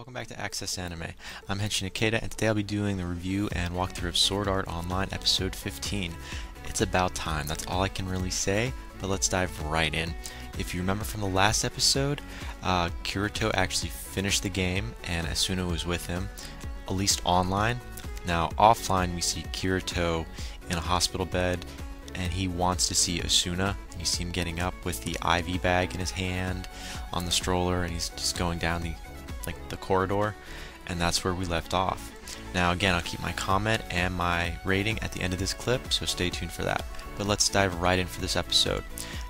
welcome back to Access Anime. I'm Henshin Ikeda, and today I'll be doing the review and walkthrough of Sword Art Online Episode 15. It's about time, that's all I can really say, but let's dive right in. If you remember from the last episode, Kirito actually finished the game, and Asuna was with him, at least online. Now, offline, we see Kirito in a hospital bed, and he wants to see Asuna. You see him getting up with the IV bag in his hand on the stroller, and he's just going down the corridor, and that's where we left off. Now again, I'll keep my comment and my rating at the end of this clip, so stay tuned for that. But let's dive right in for this episode.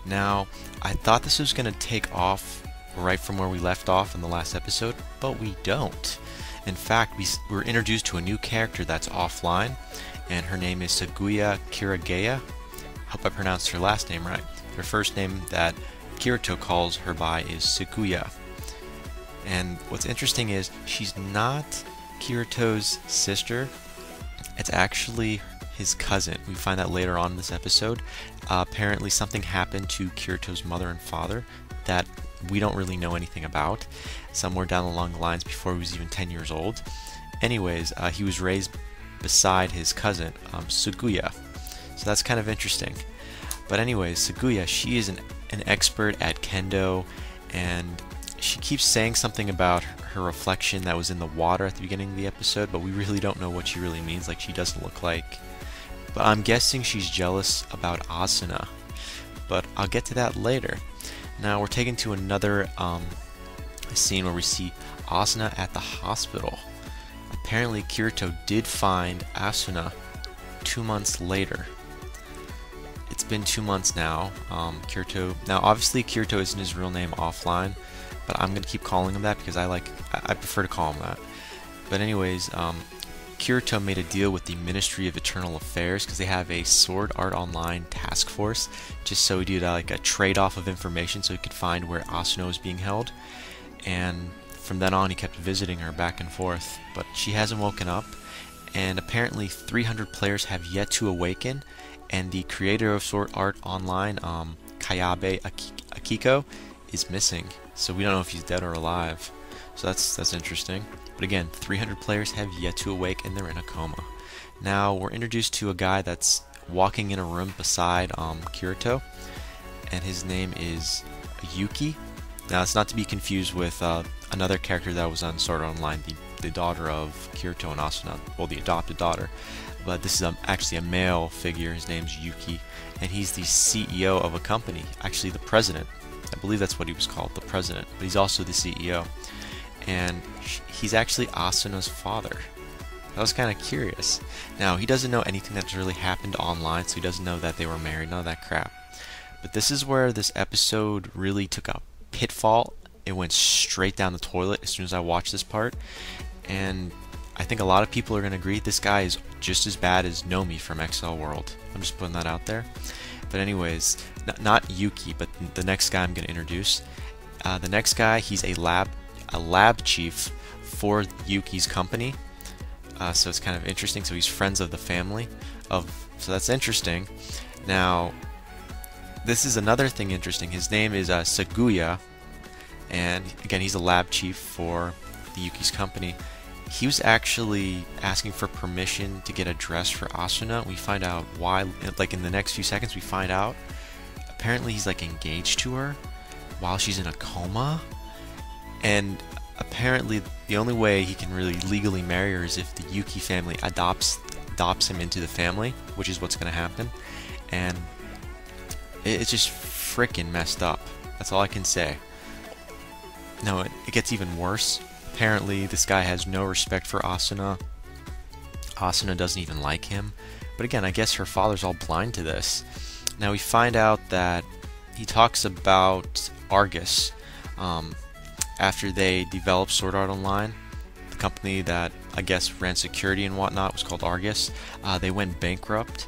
Now, I thought this was going to take off right from where we left off in the last episode, but we don't. In fact, we're introduced to a new character that's offline, and her name is Saguya Kirigeya. Hope I pronounced her last name right. Her first name that Kirito calls her by is Saguya. And what's interesting is she's not Kirito's sister. It's actually his cousin. We find that later on in this episode. Apparently something happened to Kirito's mother and father that we don't really know anything about. Somewhere down along the lines before he was even 10 years old. Anyways, he was raised beside his cousin, Saguya. So that's kind of interesting. But anyways, Saguya, she is an expert at kendo, and she keeps saying something about her reflection that was in the water at the beginning of the episode, but we really don't know what she really means. Like, she doesn't look like... But I'm guessing she's jealous about Asuna. But I'll get to that later. Now, we're taken to another scene where we see Asuna at the hospital. Apparently, Kirito did find Asuna 2 months later. It's been 2 months now. Kirito... Now, obviously, Kirito isn't his real name offline, but I'm going to keep calling him that because I prefer to call him that. But anyways, Kirito made a deal with the Ministry of Eternal Affairs because they have a Sword Art Online task force, just so he did like a trade-off of information so he could find where Asuna was being held. And from then on, he kept visiting her back and forth, but she hasn't woken up, and apparently 300 players have yet to awaken, and the creator of Sword Art Online, Kayabe Akiko, is missing. So we don't know if he's dead or alive. So that's interesting. But again, 300 players have yet to awake, and they're in a coma. Now we're introduced to a guy that's walking in a room beside Kirito, and his name is Yuki. Now it's not to be confused with another character that was on Sword Art Online, the daughter of Kirito and Asuna, well, the adopted daughter. But this is actually a male figure. His name's Yuki, and he's the CEO of a company, actually the president. I believe that's what he was called, the president, but he's also the CEO. And he's actually Asuna's father. That was kind of curious. Now, he doesn't know anything that's really happened online, so he doesn't know that they were married, none of that crap. But this is where this episode really took a pitfall. It went straight down the toilet as soon as I watched this part. And I think a lot of people are going to agree this guy is just as bad as Nomi from XL World. I'm just putting that out there. But anyways, not Yuki, but the next guy I'm going to introduce. The next guy, he's a lab chief for Yuki's company. So it's kind of interesting. So he's friends of the family. So that's interesting. Now, this is another thing interesting. His name is Saguya. And again, he's a lab chief for the Yuki's company. He was actually asking for permission to get a dress for Asuna. We find out why, like in the next few seconds, we find out. Apparently he's like engaged to her while she's in a coma. And apparently the only way he can really legally marry her is if the Yuki family adopts him into the family, which is what's going to happen. And it's just freaking messed up. That's all I can say. No, it gets even worse. Apparently, this guy has no respect for Asuna. Asuna doesn't even like him. But again, I guess her father's all blind to this. Now we find out that he talks about Argus. After they developed Sword Art Online, the company that I guess ran security and whatnot was called Argus. They went bankrupt,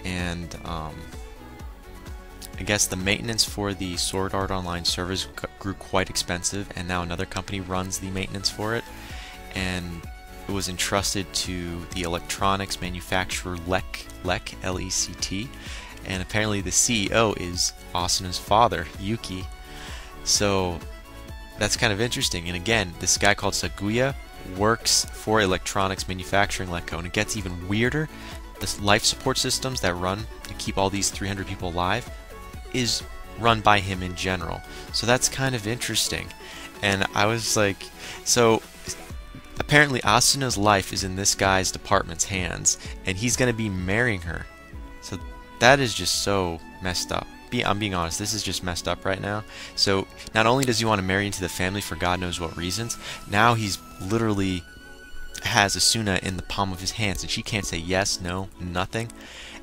and I guess the maintenance for the Sword Art Online servers grew quite expensive, and now another company runs the maintenance for it, and it was entrusted to the electronics manufacturer LEC, L-E-C-T, and apparently the CEO is Asuna's father, Yuki. So that's kind of interesting. And again, this guy called Saguya works for electronics manufacturing, let go. And it gets even weirder. The life support systems that run to keep all these 300 people alive is run by him in general. So that's kind of interesting. And I was like, so apparently Asuna's life is in this guy's department's hands, and he's going to be marrying her. So that is just so messed up. I'm being honest, this is just messed up right now. So not only does he want to marry into the family for God knows what reasons, now he's literally has Asuna in the palm of his hands, and she can't say yes, no, nothing.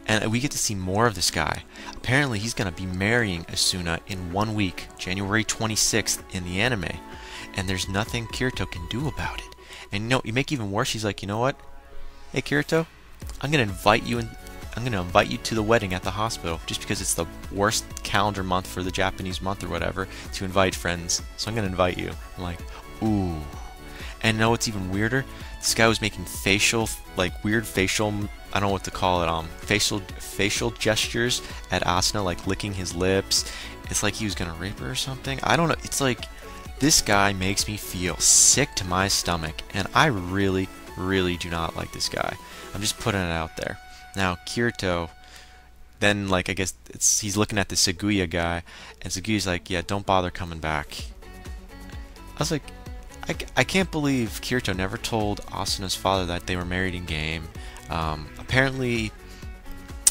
And we get to see more of this guy. Apparently he's going to be marrying Asuna in 1 week, January 26th in the anime. And there's nothing Kirito can do about it. And you make even worse, he's like, you know what? Hey Kirito, I'm going to invite you to the wedding at the hospital, just because it's the worst calendar month for the Japanese month or whatever to invite friends. So I'm going to invite you. I'm like, ooh. And know what's even weirder? This guy was making weird facial, I don't know what to call it, facial gestures at Asuna, like licking his lips. It's like he was gonna rape her or something. I don't know. It's like, this guy makes me feel sick to my stomach, and I really, really do not like this guy. I'm just putting it out there. Now, Kirito, then, I guess he's looking at the Saguya guy, and Saguya's like, yeah, don't bother coming back. I was like, I can't believe Kirito never told Asuna's father that they were married in game. Apparently,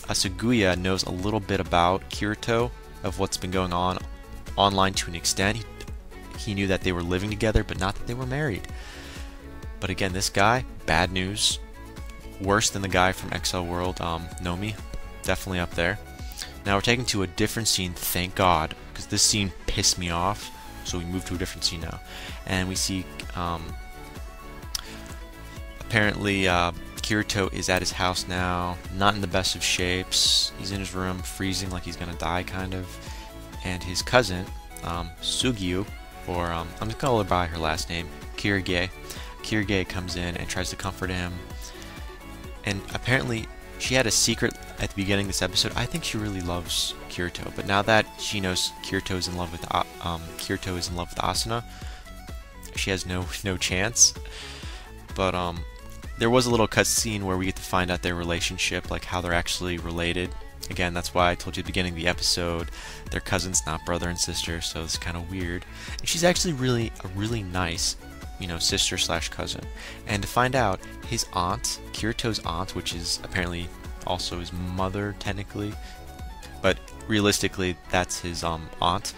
Saguya knows a little bit about Kirito, of what's been going on online to an extent. He knew that they were living together, but not that they were married. But again, this guy, bad news. Worse than the guy from XL World, Nomi. Definitely up there. Now we're taken to a different scene, thank God, because this scene pissed me off. So we move to a different scene now. And we see, apparently, Kirito is at his house now, not in the best of shapes. He's in his room, freezing like he's gonna die, kind of. And his cousin, Sugyu, or I'm just gonna call her by her last name, Kirige. Kirige comes in and tries to comfort him. And apparently, she had a secret at the beginning of this episode. I think she really loves Kirito, but now that she knows Kirito is in love with Asuna, she has no chance. But there was a little cutscene where we get to find out their relationship, like how they're actually related. Again, that's why I told you at the beginning of the episode, they're cousins, not brother and sister, so it's kind of weird. And she's actually a really nice, sister slash cousin. And to find out, his aunt, Kirito's aunt, which is apparently also his mother technically, but realistically that's his aunt,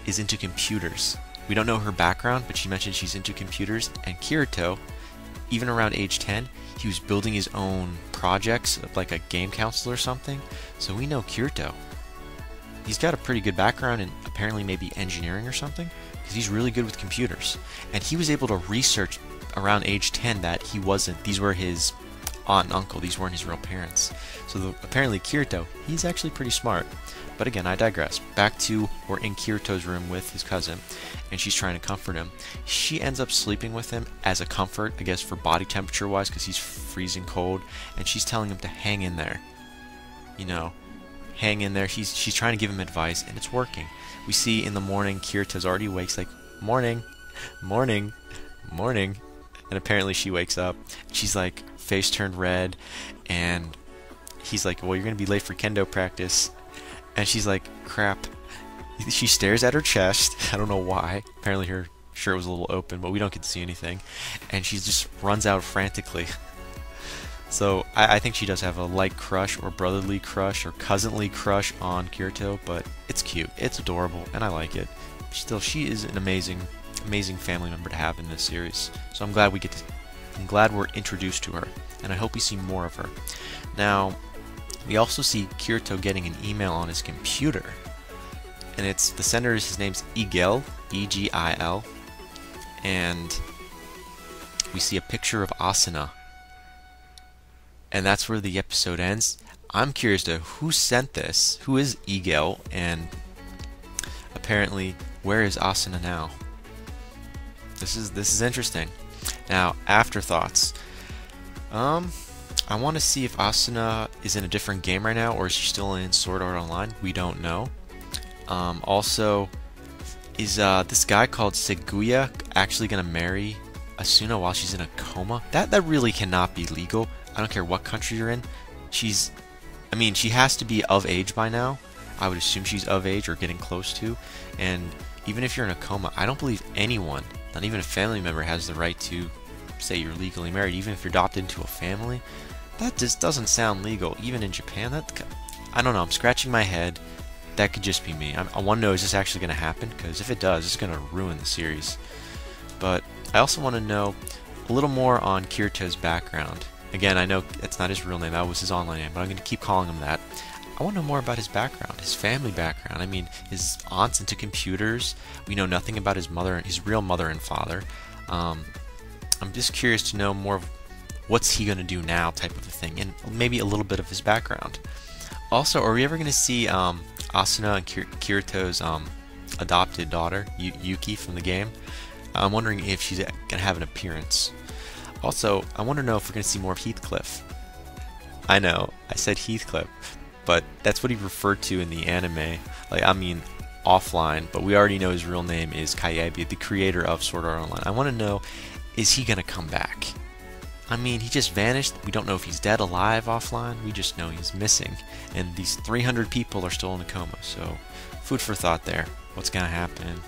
is into computers. We don't know her background, but she mentioned she's into computers. And Kirito, even around age 10, he was building his own projects, like a game console or something. So we know Kirito. He's got a pretty good background in apparently maybe engineering or something, because he's really good with computers. And he was able to research around age 10 that these were his aunt and uncle, these weren't his real parents. So apparently Kirito, he's actually pretty smart. But again, I digress. Back to, we're in Kirito's room with his cousin, and she's trying to comfort him. She ends up sleeping with him as a comfort, I guess, for body temperature wise, because he's freezing cold, and she's telling him to hang in there. Hang in there. She's trying to give him advice, and it's working. We see in the morning, Kirito's already awake, like, morning, morning, morning. And apparently she wakes up, she's like, face turned red, and he's like, well, you're going to be late for kendo practice. And she's like, crap. She stares at her chest. I don't know why. Apparently her shirt was a little open, but we don't get to see anything. And she just runs out frantically. So I think she does have a light crush, or brotherly crush, or cousinly crush on Kirito, but it's cute, it's adorable, and I like it. Still, she is an amazing family member to have in this series. So I'm glad we're introduced to her, and I hope we see more of her. Now, we also see Kirito getting an email on his computer, and the sender his name's Egil, E-G-I-L, and we see a picture of Asuna. And that's where the episode ends. I'm curious to who sent this, who is Egil, and apparently where is Asuna now? This is interesting. Now, afterthoughts. I want to see if Asuna is in a different game right now, or is she still in Sword Art Online? We don't know. Also, Is this guy called Seguya actually gonna marry Asuna while she's in a coma? That really cannot be legal. I don't care what country you're in. I mean, she has to be of age by now. I would assume she's of age or getting close to. And even if you're in a coma, I don't believe anyone, not even a family member, has the right to say you're legally married, even if you're adopted into a family. That just doesn't sound legal, even in Japan. I don't know, I'm scratching my head. That could just be me. I want to know, is this actually going to happen? Because if it does, it's going to ruin the series. But I also want to know a little more on Kirito's background. Again, I know it's not his real name, that was his online name, but I'm going to keep calling him that. I want to know more about his background, his family background. I mean, his aunt's into computers. We know nothing about his mother, his real mother and father. I'm just curious to know more of what's he going to do now type of a thing, and maybe a little bit of his background. Also, are we ever going to see Asuna and Kirito's adopted daughter, Yuki, from the game? I'm wondering if she's going to have an appearance. Also, I want to know if we're going to see more of Heathcliff. I know, I said Heathcliff, but that's what he referred to in the anime. Like, I mean, offline, but we already know his real name is Kaebi, the creator of Sword Art Online. I want to know, is he going to come back? I mean, he just vanished. We don't know if he's dead, alive, offline. We just know he's missing. And these 300 people are still in a coma, so food for thought there. What's going to happen?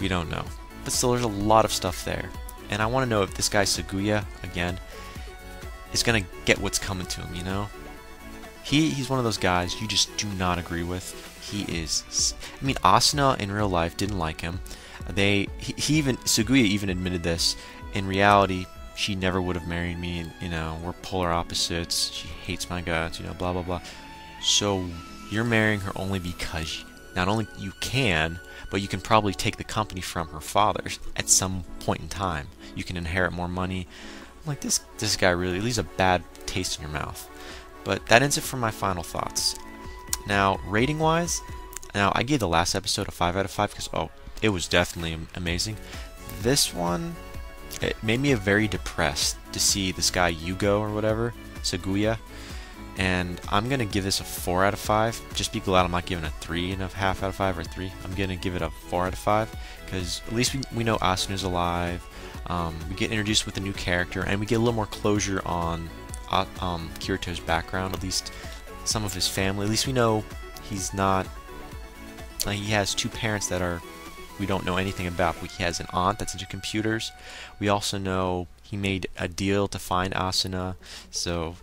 We don't know. But still, there's a lot of stuff there. And I want to know if this guy Seguya, again, is going to get what's coming to him, you know? He's one of those guys you just do not agree with. He is... I mean, Asuna in real life didn't like him. Seguya even admitted this. In reality, she never would have married me, and, you know, we're polar opposites. She hates my guts, you know, blah, blah, blah. So, you're marrying her only because not only you can, but you can probably take the company from her father at some point in time. You can inherit more money. I'm like, this guy really leaves a bad taste in your mouth. But that ends it for my final thoughts. Now, rating-wise, I gave the last episode a 5 out of 5 because, it was definitely amazing. This one, it made me very depressed to see this guy Yugo or whatever, Seguya. And I'm going to give this a 4 out of 5. Just be glad I'm not giving a 3.5 out of 5 or 3. I'm going to give it a 4 out of 5 because at least we know Asuna's alive. We get introduced with a new character and we get a little more closure on Kirito's background, at least some of his family. At least we know he's not... he has two parents that we don't know anything about. He has an aunt that's into computers. We also know he made a deal to find Asuna, so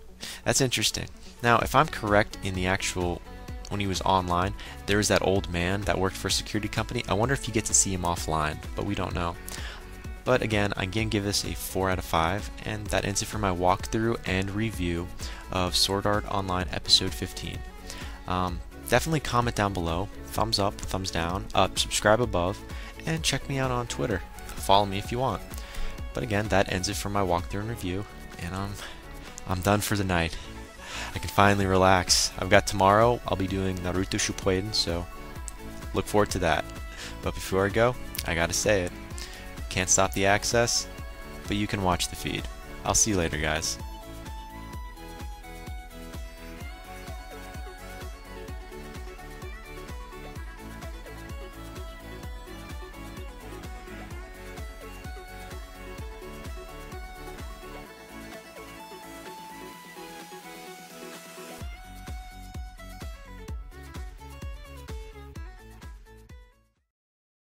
that's interesting. Now, if I'm correct in the actual, when he was online, there was that old man that worked for a security company. I wonder if you get to see him offline, but we don't know. But again, I'm going to give this a 4 out of 5, and that ends it for my walkthrough and review of Sword Art Online Episode 15. Definitely comment down below, thumbs up, thumbs down, subscribe above, and check me out on Twitter. Follow me if you want. But again, that ends it for my walkthrough and review, and I'm done for the night. I can finally relax. I've got tomorrow, I'll be doing Naruto Shippuden, so look forward to that. But before I go, I gotta say it. Can't stop the access, but you can watch the feed. I'll see you later, guys.